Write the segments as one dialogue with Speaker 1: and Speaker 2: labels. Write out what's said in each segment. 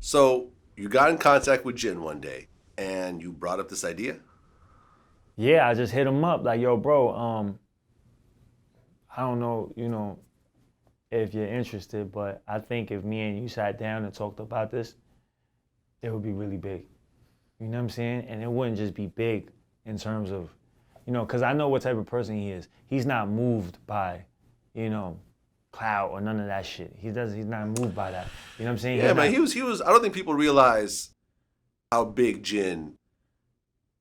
Speaker 1: So you got in contact with Jin one day, and you brought up this idea.
Speaker 2: Yeah, I just hit him up like, yo, bro, I don't know, if you're interested, but I think if me and you sat down and talked about this, it would be really big. You know what I'm saying? And it wouldn't just be big in terms of, because I know what type of person he is. He's not moved by, you know, clout or none of that shit. He's not moved by that. You know what I'm saying?
Speaker 1: Yeah, man. He was. I don't think people realize how big Jin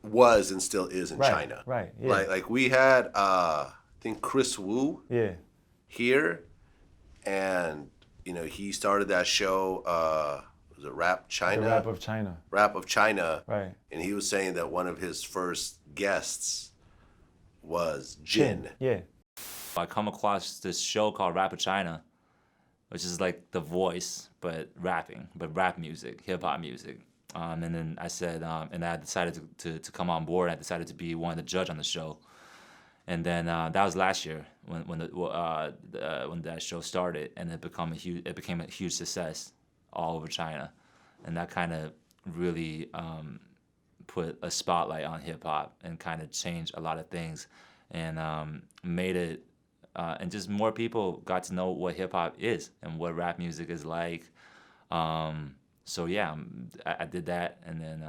Speaker 1: was and still is in China.
Speaker 2: Right. Yeah.
Speaker 1: Like we had, I think Chris Wu.
Speaker 2: Yeah.
Speaker 1: Here, and he started that show. Was it Rap China?
Speaker 2: The Rap of China.
Speaker 1: Rap of China.
Speaker 2: Right.
Speaker 1: And he was saying that one of his first guests was Jin.
Speaker 2: Yeah.
Speaker 3: I come across this show called Rap of China, which is like The Voice, but rapping, but rap music, hip hop music. And then I said, and I decided to come on board. I decided to be one of the judge on the show. And then that was last year when that show started, and it became a huge success all over China, and that kind of really put a spotlight on hip hop and kind of changed a lot of things, and made it, and just more people got to know what hip hop is and what rap music is like. So yeah, I did that, and then.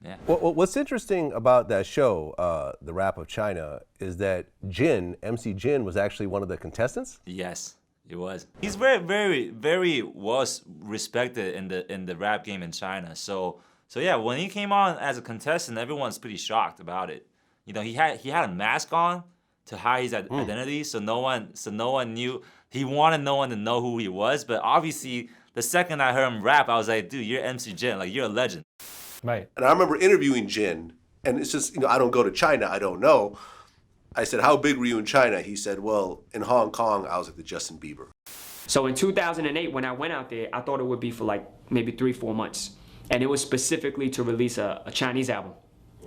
Speaker 3: Yeah.
Speaker 4: Well, what's interesting about that show, The Rap of China, is that MC Jin, was actually one of the contestants?
Speaker 3: Yes, it was. He's very, very, very well respected in the rap game in China. So yeah, when he came on as a contestant, everyone's pretty shocked about it. He had a mask on to hide his identity, so no one knew. He wanted no one to know who he was, but obviously, the second I heard him rap, I was like, dude, you're MC Jin, like you're a legend.
Speaker 2: Right.
Speaker 1: And I remember interviewing Jin, and it's just, I don't go to China, I don't know. I said, how big were you in China? He said, well, in Hong Kong, I was like the Justin Bieber.
Speaker 5: So in 2008, when I went out there, I thought it would be for like maybe 3-4 months. And it was specifically to release a Chinese album,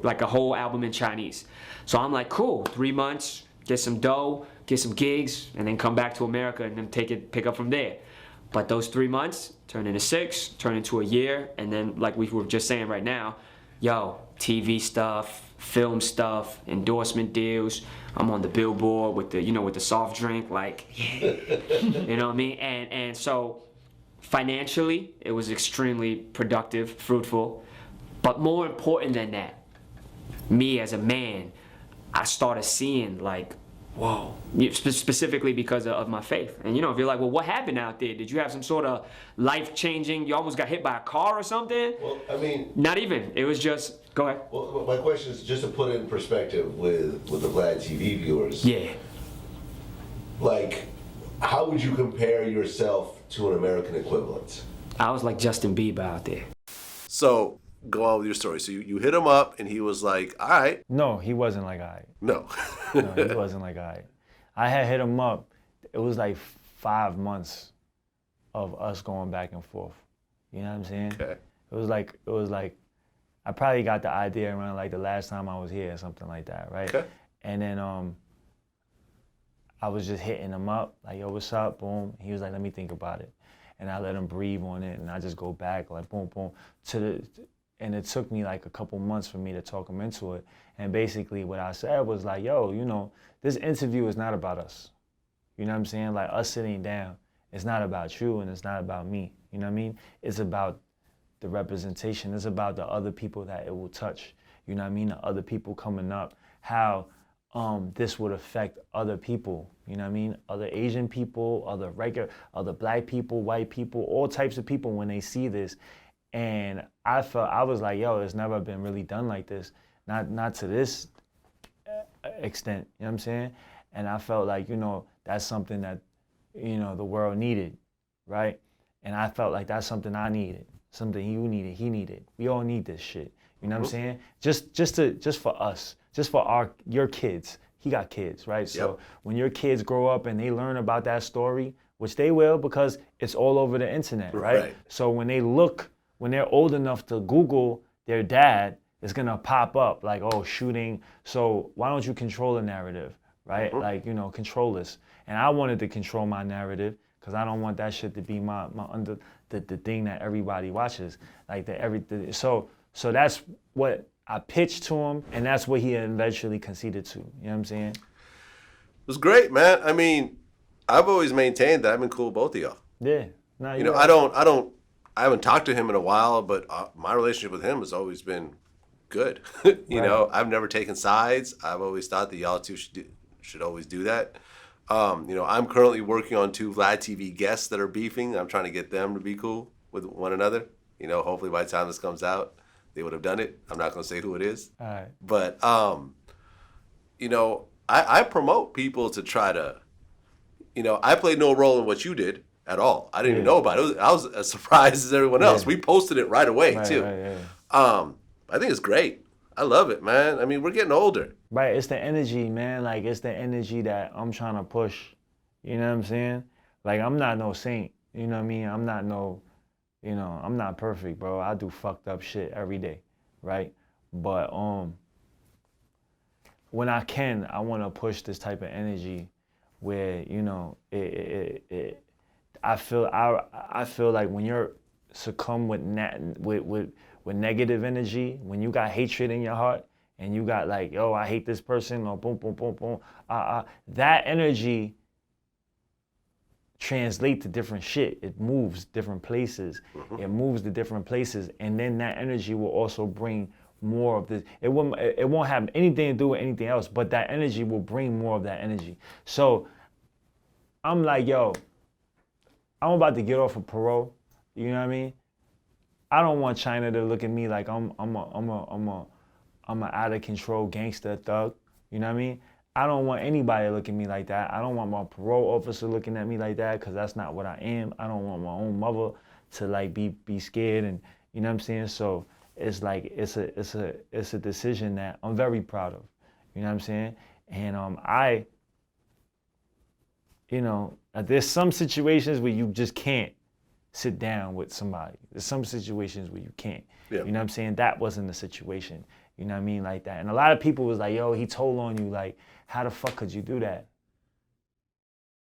Speaker 5: like a whole album in Chinese. So I'm like, cool, 3 months, get some dough, get some gigs, and then come back to America and then pick up from there. But those 3 months turned into 6, turned into a year, and then like we were just saying right now, TV stuff, film stuff, endorsement deals. I'm on the billboard with the soft drink, like, yeah. You know what I mean? And so financially, it was extremely productive, fruitful. But more important than that, me as a man, I started seeing like, whoa, specifically because of my faith. And if you're like, well, what happened out there? Did you have some sort of life-changing, you almost got hit by a car or something?
Speaker 6: Well, I mean...
Speaker 5: Not even. It was just, go ahead.
Speaker 6: Well, my question is just to put it in perspective with the Vlad TV viewers.
Speaker 5: Yeah.
Speaker 6: Like, how would you compare yourself to an American equivalent?
Speaker 5: I was like Justin Bieber out there.
Speaker 1: So, go on with your story. So you hit him up, and he was like, all right.
Speaker 2: No, he wasn't like, all right.
Speaker 1: No.
Speaker 2: No, he wasn't like, all right. I had hit him up. It was like 5 months of us going back and forth. You know what I'm saying?
Speaker 1: Okay.
Speaker 2: It was like, I probably got the idea around like the last time I was here or something like that, right?
Speaker 1: Okay.
Speaker 2: And then I was just hitting him up, like, yo, what's up? Boom. He was like, let me think about it. And I let him breathe on it, and I just go back, like, boom, boom, and it took me like a couple months for me to talk him into it. And basically what I said was like, yo, this interview is not about us. You know what I'm saying? Like us sitting down, it's not about you and it's not about me. You know what I mean? It's about the representation. It's about the other people that it will touch. You know what I mean? The other people coming up, how this would affect other people. You know what I mean? Other Asian people, other black people, white people, all types of people when they see this. And I was like, yo, it's never been really done like this. Not to this extent, you know what I'm saying? And I felt like, that's something that, the world needed, right? And I felt like that's something I needed, something you needed, he needed. We all need this shit, you know what I'm saying? Just for us, just for your kids. He got kids, right? Yep. So when your kids grow up and they learn about that story, which they will because it's all over the internet, right? So when they're old enough to Google their dad, it's gonna pop up like, oh, shooting. So why don't you control the narrative, right? Like, control this. And I wanted to control my narrative because I don't want that shit to be my under the thing that everybody watches, like so that's what I pitched to him, and that's what he eventually conceded to. You know what I'm saying?
Speaker 1: It was great, man. I mean, I've always maintained that I've been cool with both of y'all.
Speaker 2: Yeah. No,
Speaker 1: You know, I haven't talked to him in a while, but my relationship with him has always been good. You know, I've never taken sides. I've always thought that y'all two should always do that. You know, I'm currently working on 2 Vlad TV guests that are beefing. I'm trying to get them to be cool with one another. You know, hopefully by the time this comes out, they would have done it. I'm not going to say who it is.
Speaker 2: All right.
Speaker 1: But, you know, I promote people to try to, you know, I played no role in what you did at all. I didn't even know about it. I was as surprised as everyone else. We posted it right away, too. I think it's great. I love it, man. I mean, we're getting older.
Speaker 2: Right, it's the energy, man. Like, it's the energy that I'm trying to push. You know what I'm saying? Like, I'm not no saint. You know what I mean? I'm not no, you know, I'm not perfect, bro. I do fucked up shit every day, right? But when I can, I want to push this type of energy where, you know, I feel like when you're succumb with negative energy, when you got hatred in your heart and you got like, yo, I hate this person, or boom, boom, boom, boom, that energy translates to different shit. It moves different places. It moves to different places, and then that energy will also bring more of this. It won't have anything to do with anything else, but that energy will bring more of that energy. So I'm like, yo, I'm about to get off of parole. You know what I mean? I don't want China to look at me like I'm an out of control gangster thug. You know what I mean? I don't want anybody to look at me like that. I don't want my parole officer looking at me like that, because that's not what I am. I don't want my own mother to like be scared, and you know what I'm saying? So it's like it's a decision that I'm very proud of. You know what I'm saying? And you know, there's some situations where you just can't sit down with somebody. There's some situations where you can't.
Speaker 1: Yeah.
Speaker 2: You know what I'm saying? That wasn't the situation. You know what I mean? Like that. And a lot of people was like, yo, he told on you. Like, how the fuck could you do that?